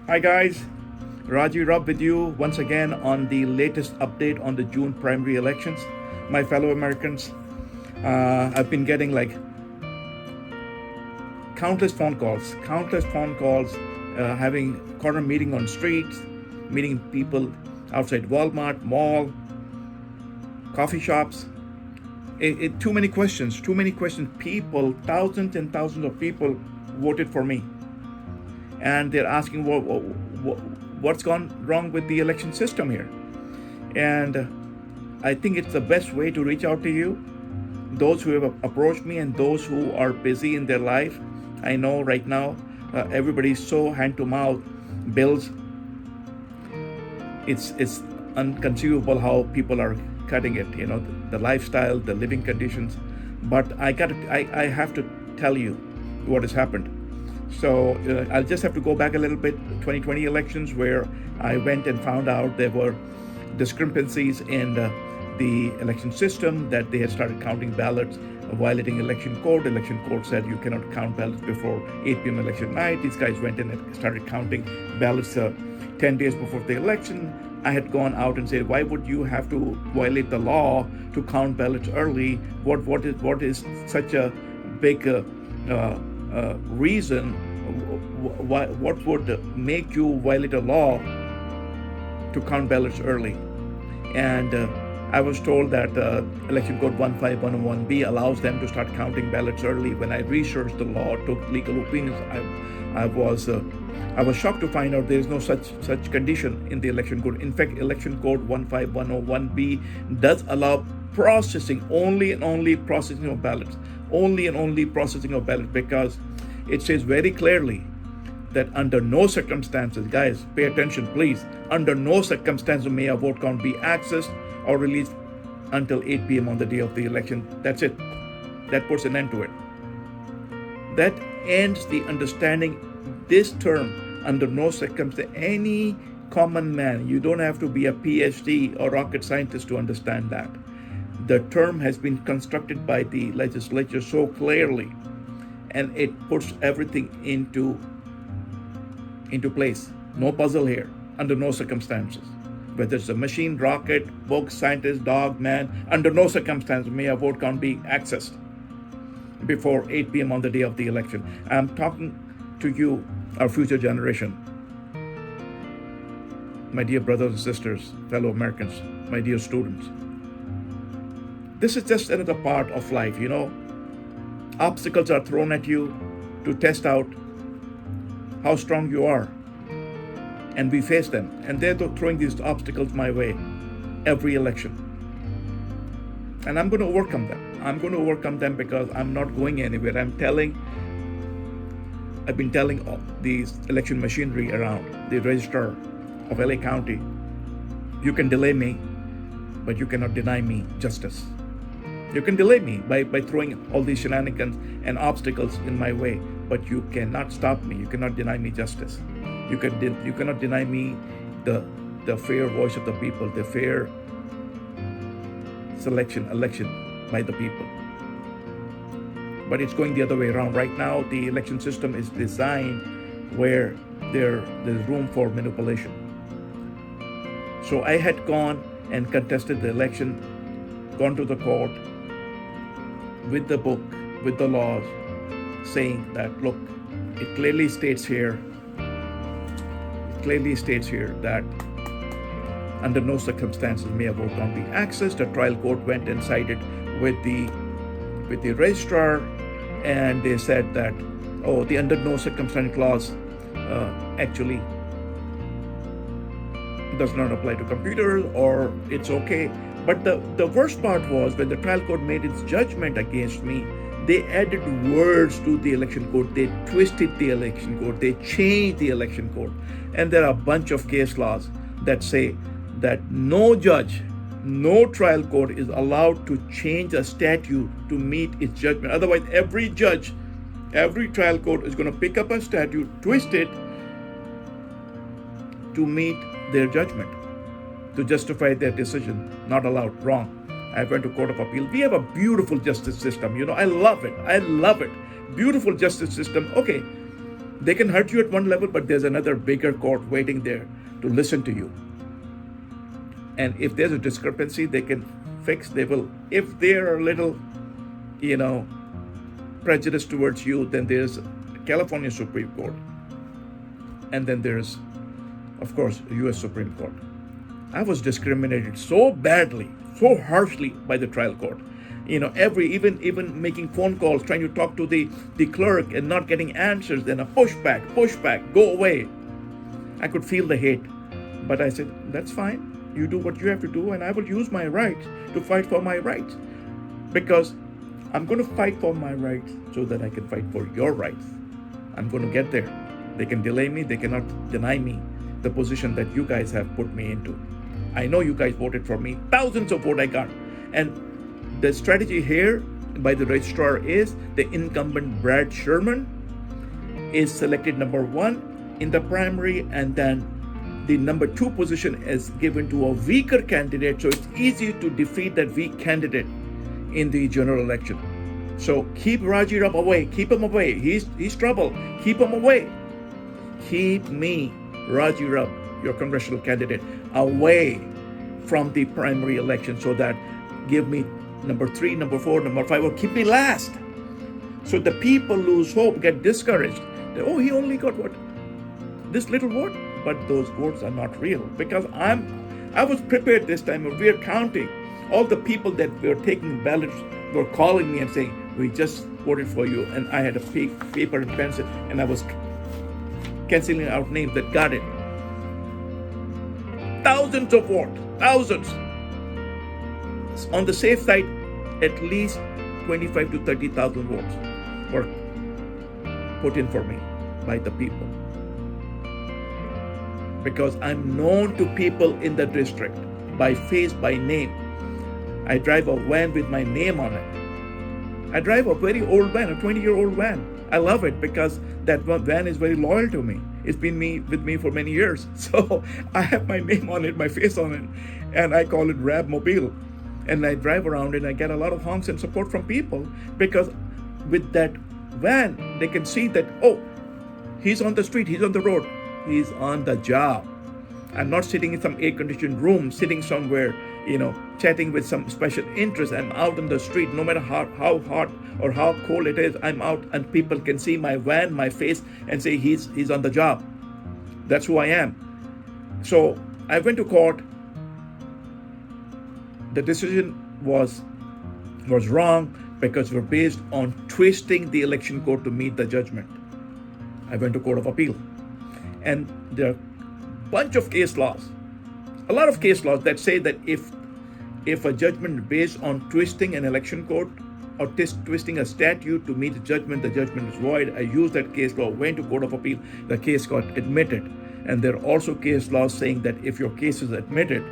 Hi guys, Raji with you once again on the latest update on the June primary elections. My fellow Americans, I've been getting like countless phone calls, having corner meeting on streets, meeting people outside Walmart, mall, coffee shops. Too many questions. People, thousands and thousands of people voted for me, and they're asking what's gone wrong with the election system here. And I think it's the best way to reach out to you, those who have approached me and those who are busy in their life. I know right now everybody's so hand to mouth, bills. It's inconceivable how people are cutting it. The lifestyle, the living conditions. But I have to tell you what has happened. So I'll just have to go back a little bit. 2020 elections, where I went and found out there were discrepancies in the election system, that they had started counting ballots, violating election code. Election code said you cannot count ballots before 8 p.m. election night. These guys went in and started counting ballots 10 days before the election. I had gone out and said, why would you have to violate the law to count ballots early? What is such a big reason? What would make you violate a law to count ballots early? And I was told that Election Code 15101B allows them to start counting ballots early. When I researched the law, took legal opinions, I was shocked to find out there is no such condition in the election code. In fact, Election Code 15101B does allow processing, only and only processing of ballots, because it says very clearly that under no circumstances, guys, pay attention please, under no circumstances may a vote count be accessed or released until 8 p.m. on the day of the election. That's it. That puts an end to it. That ends the understanding this term, under no circumstance. Any common man, you don't have to be a PhD or rocket scientist to understand that. The term has been constructed by the legislature so clearly, and it puts everything into place. No puzzle here, under no circumstances. Whether it's a machine, rocket, book, scientist, dog, man, under no circumstances may a vote count be accessed before 8 p.m. on the day of the election. I'm talking to you, our future generation. My dear brothers and sisters, fellow Americans, my dear students. This is just another part of life, Obstacles are thrown at you to test out how strong you are. And we face them. And they're throwing these obstacles my way every election. And I'm going to overcome them. Because I'm not going anywhere. I've been telling these election machinery around, the registrar of LA County, you can delay me, but you cannot deny me justice. You can delay me by throwing all these shenanigans and obstacles in my way, but you cannot stop me. You cannot deny me justice. You cannot deny me the fair voice of the people, the fair election by the people. But it's going the other way around. Right now, the election system is designed where there's room for manipulation. So I had gone and contested the election, gone to the court with the book, with the laws, saying that, look, it clearly states here that under no circumstances may a vote count be accessed. The trial court went and sided with the registrar, and they said that, the under no circumstance clause actually does not apply to computers, or it's okay. But the worst part was when the trial court made its judgment against me, they added words to the election code. They twisted the election code. They changed the election code. And there are a bunch of case laws that say that no judge, no trial court is allowed to change a statute to meet its judgment. Otherwise, every judge, every trial court is going to pick up a statute, twist it to meet their judgment, to justify their decision. Not allowed. Wrong. I went to Court of Appeal. We have a beautiful justice system. I love it. Beautiful justice system. Okay. They can hurt you at one level, but there's another bigger court waiting there to listen to you. And if there's a discrepancy, they can fix. They will. If they're a little, prejudiced towards you, then there's California Supreme Court, and then there's, of course, U.S. Supreme Court. I was discriminated so badly, so harshly by the trial court. Even making phone calls, trying to talk to the clerk and not getting answers, then a pushback, go away. I could feel the hate. But I said, that's fine. You do what you have to do, and I will use my rights to fight for my rights. Because I'm going to fight for my rights so that I can fight for your rights. I'm going to get there. They can delay me. They cannot deny me the position that you guys have put me into. I know you guys voted for me. Thousands of votes I got. And the strategy here by the registrar is the incumbent Brad Sherman is selected number 1 in the primary, and then the number 2 position is given to a weaker candidate, so it's easy to defeat that weak candidate in the general election. So keep Raji Rab away. Keep him away. He's trouble. Keep him away. Keep me, Raji Rab, your congressional candidate, away from the primary election, so that give me number 3, number 4, number 5, or keep me last. So the people lose hope, get discouraged. He only got what? This little vote? But those votes are not real, because I was prepared this time. We are counting. All the people that were taking ballots were calling me and saying, we just voted for you. And I had a paper and pencil, and I was canceling out names that got it. Thousands of votes. Thousands. On the safe side, at least 25 to 30,000 votes were put in for me by the people. Because I'm known to people in the district by face, by name. I drive a van with my name on it. I drive a very old van, a 20-year-old van. I love it because that van is very loyal to me. It's been with me for many years. So I have my name on it, my face on it, and I call it Rab Mobile. And I drive around and I get a lot of honks and support from people, because with that van, they can see that, he's on the street, he's on the road, he's on the job. I'm not sitting in some air-conditioned room, sitting somewhere, chatting with some special interest. I'm out on the street, no matter how hot or how cold it is, I'm out and people can see my van, my face, and say he's on the job. That's who I am. So I went to court. The decision was wrong because we're based on twisting the election code to meet the judgment. I went to Court of Appeal. And there are a bunch of case laws, a lot of case laws that say that if a judgment is based on twisting an election code or twisting a statute to meet the judgment is void. I used that case law, went to Court of Appeal, the case got admitted. And there are also case laws saying that if your case is admitted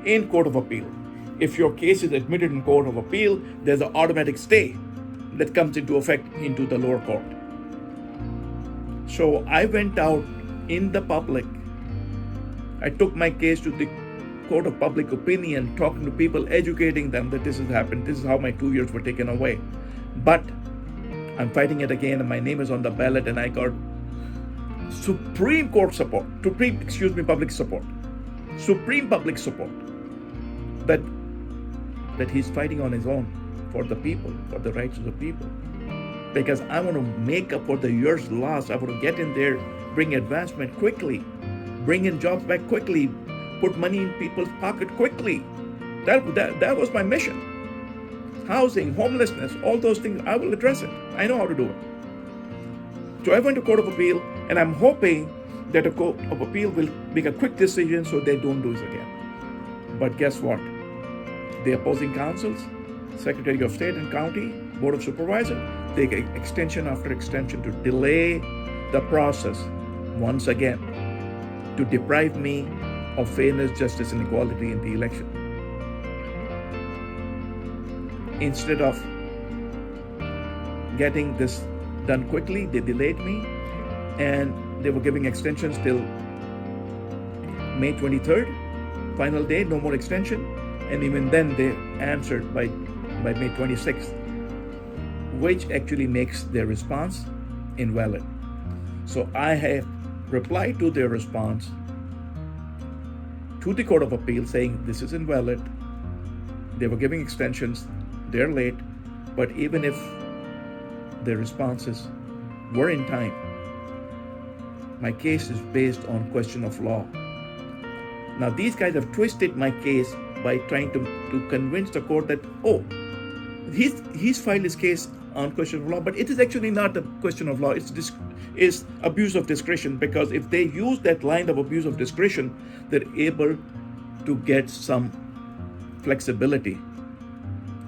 in Court of Appeal, if your case is admitted in Court of Appeal, there's an automatic stay that comes into effect into the lower court. So I went out in the public. I took my case to the Court of Public Opinion, talking to people, educating them that this has happened. This is how my 2 years were taken away. But I'm fighting it again, and my name is on the ballot, and I got Supreme Court support, public support, Supreme public support, that he's fighting on his own for the people, for the rights of the people. Because I want to make up for the years lost. I want to get in there, bring advancement quickly, bring in jobs back quickly, put money in people's pocket quickly. That was my mission. Housing, homelessness, all those things, I will address it. I know how to do it. So I went to Court of Appeal, and I'm hoping that a Court of Appeal will make a quick decision so they don't do this again. But guess what? The opposing councils, Secretary of State and County, Board of Supervisors, they get extension after extension to delay the process once again, to deprive me of fairness, justice, and equality in the election. Instead of getting this done quickly, they delayed me, and they were giving extensions till May 23rd, final day, no more extension. And even then they answered by May 26th, which actually makes their response invalid. So I have replied to their response to the Court of Appeal saying this is invalid. They were giving extensions, they're late, but even if their responses were in time, my case is based on question of law. Now these guys have twisted my case by trying to convince the court that, oh, he's filed his case on question of law, but it is actually not a question of law. It's abuse of discretion, because if they use that line of abuse of discretion, they're able to get some flexibility.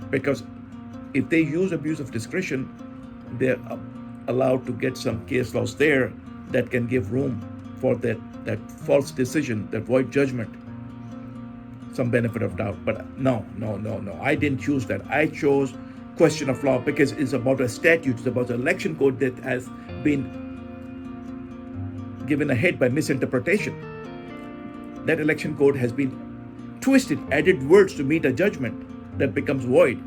Because if they use abuse of discretion, they're allowed to get some case laws there that can give room for that false decision, that void judgment, some benefit of doubt. But no. I didn't choose that. I chose question of law because it's about a statute, it's about an election code that has been given a hit by misinterpretation. That election code has been twisted, added words to meet a judgment that becomes void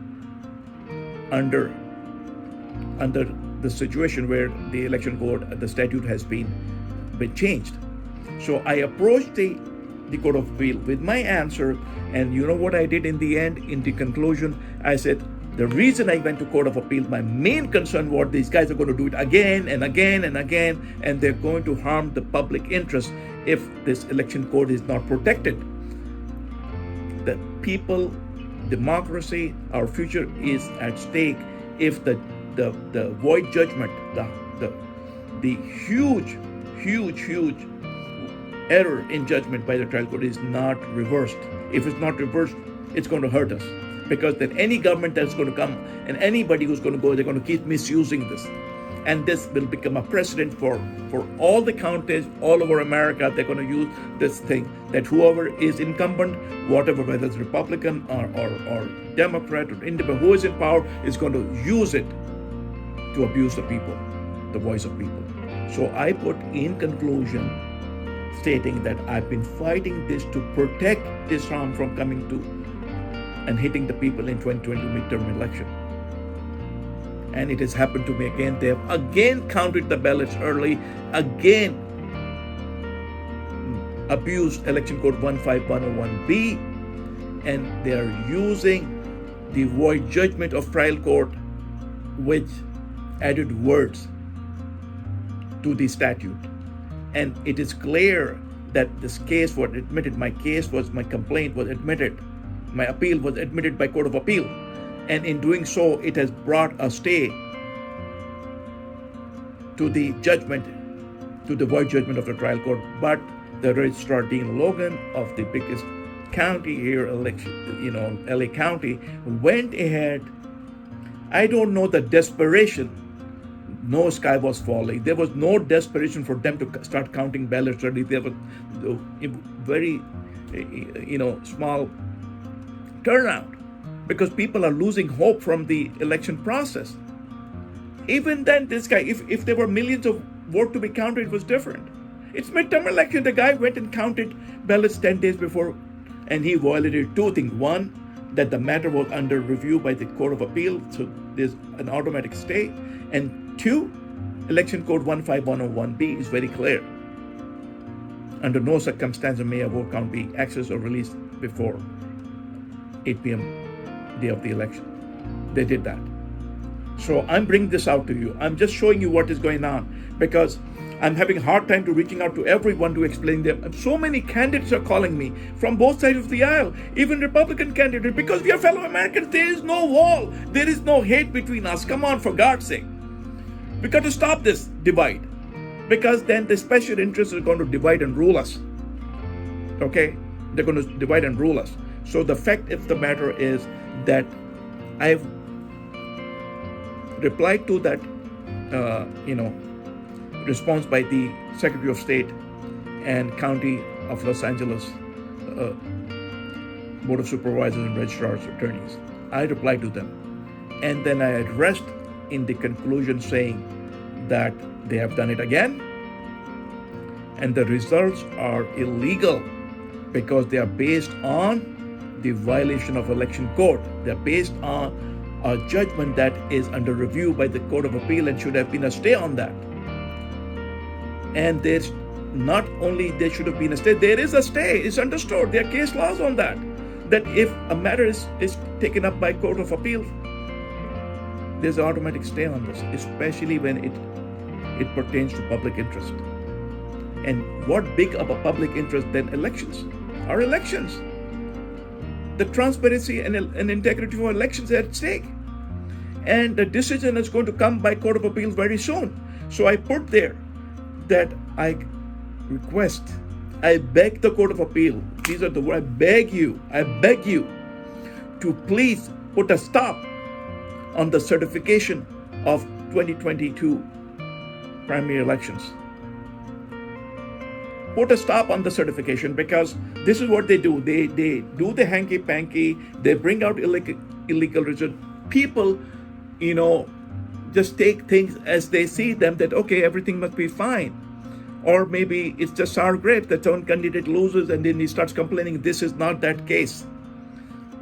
under the situation where the election code, the statute has been changed. So I approached the Court of Appeal with my answer, and you know what I did in the end? In the conclusion, I said, the reason I went to Court of Appeal, my main concern was these guys are going to do it again and again and again, and they're going to harm the public interest if this election code is not protected. The people, democracy, our future is at stake if the void judgment, the huge error in judgment by the trial court is not reversed. If it's not reversed, it's going to hurt us. Because then any government that's going to come and anybody who's going to go, they're going to keep misusing this. And this will become a precedent for all the counties all over America. They're going to use this thing that whoever is incumbent, whatever, whether it's Republican or Democrat or independent, who is in power, is going to use it to abuse the people, the voice of people. So I put in conclusion stating that I've been fighting this to protect this harm from coming to and hitting the people in 2020 midterm election. And it has happened to me again. They have again counted the ballots early, again abused Election Code 15101B, and they are using the void judgment of trial court, which added words to the statute. And it is clear that this case was admitted. My complaint was admitted. My appeal was admitted by Court of Appeal. And in doing so, it has brought a stay to the judgment, to the void judgment of the trial court. But the Registrar Dean Logan of the biggest county here, LA County, went ahead. I don't know the desperation. No sky was falling. There was no desperation for them to start counting ballots early. There was very, small turnout because people are losing hope from the election process. Even then, this guy, if there were millions of votes to be counted, it was different. It's midterm election. The guy went and counted ballots 10 days before, and he violated two things. One, that the matter was under review by the Court of Appeal, so there's an automatic stay. And two, Election Code 15101B is very clear. Under no circumstance may a vote count be accessed or released before 8 p.m. day of the election. They did that. So I'm bringing this out to you. I'm just showing you what is going on because I'm having a hard time to reaching out to everyone to explain them. So many candidates are calling me from both sides of the aisle, even Republican candidates, because we are fellow Americans. There is no wall. There is no hate between us. Come on, for God's sake. We got to stop this divide because then the special interests are going to divide and rule us. Okay? They're going to divide and rule us. So the fact of the matter is that I've replied to that, response by the Secretary of State and County of Los Angeles Board of Supervisors and Registrars Attorneys. I replied to them. And then I addressed in the conclusion saying that they have done it again and the results are illegal because they are based on the violation of election code. They're based on a judgment that is under review by the Court of Appeal and should have been a stay on that. And there's not only there should have been a stay, there is a stay. It's understood. There are case laws on that. That if a matter is taken up by Court of Appeal, there's an automatic stay on this, especially when it pertains to public interest. And what big of a public interest than elections? Our elections. The transparency and integrity of our elections are at stake. And the decision is going to come by Court of Appeal very soon. So I put there that I request, I beg the Court of Appeal, these are the words, I beg you to please put a stop on the certification of 2022 primary elections. Put a stop on the certification, because this is what they do. They do the hanky-panky, they bring out illegal results. People, just take things as they see them, that okay, everything must be fine. Or maybe it's just sour grapes, that one candidate loses and then he starts complaining. This is not that case.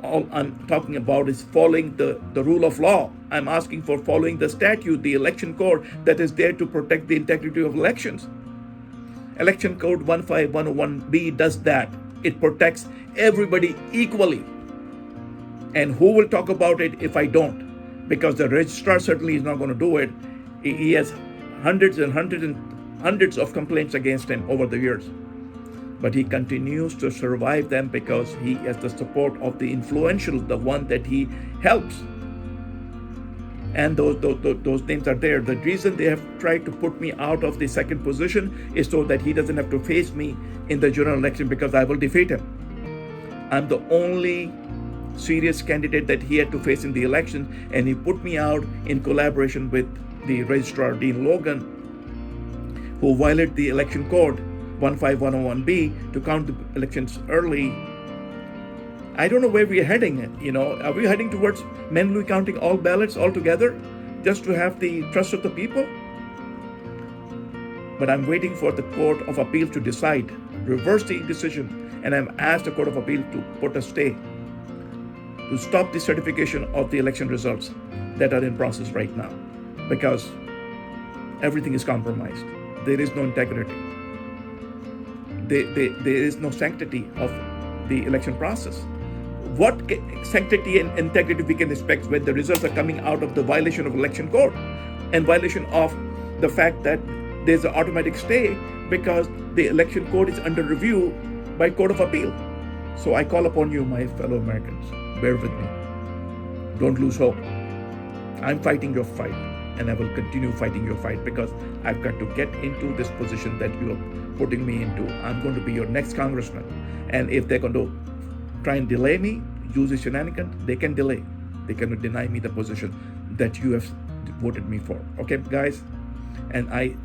All I'm talking about is following the rule of law. I'm asking for following the statute, the election code that is there to protect the integrity of elections. Election Code 15101B does that. It protects everybody equally. And who will talk about it if I don't? Because the registrar certainly is not going to do it. He has hundreds and hundreds of complaints against him over the years. But he continues to survive them because he has the support of the influential, the one that he helps. And those names are there. The reason they have tried to put me out of the second position is so that he doesn't have to face me in the general election, because I will defeat him. I'm the only serious candidate that he had to face in the election, and he put me out in collaboration with the registrar, Dean Logan, who violated the election code 15101B to count the elections early. I don't know where we're heading. Are we heading towards manually counting all ballots altogether just to have the trust of the people? But I'm waiting for the Court of Appeal to decide, reverse the decision, and I'm asked the Court of Appeal to put a stay, to stop the certification of the election results that are in process right now, because everything is compromised. There is no integrity. There is no sanctity of the election process. What sanctity and integrity we can expect when the results are coming out of the violation of election code and violation of the fact that there's an automatic stay because the election code is under review by Court of Appeal? So I call upon you, my fellow Americans, bear with me. Don't lose hope. I'm fighting your fight, and I will continue fighting your fight, because I've got to get into this position that you are putting me into. I'm going to be your next congressman. And if they're going to try and delay me, use the shenanigans, they can delay. They cannot deny me the position that you have voted me for. Okay, guys? And I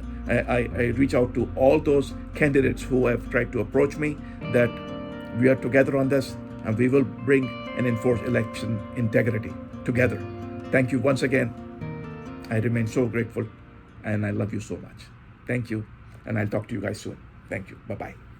reach out to all those candidates who have tried to approach me, that we are together on this, and we will bring and enforce election integrity together. Thank you once again. I remain so grateful, and I love you so much. Thank you, and I'll talk to you guys soon. Thank you. Bye-bye.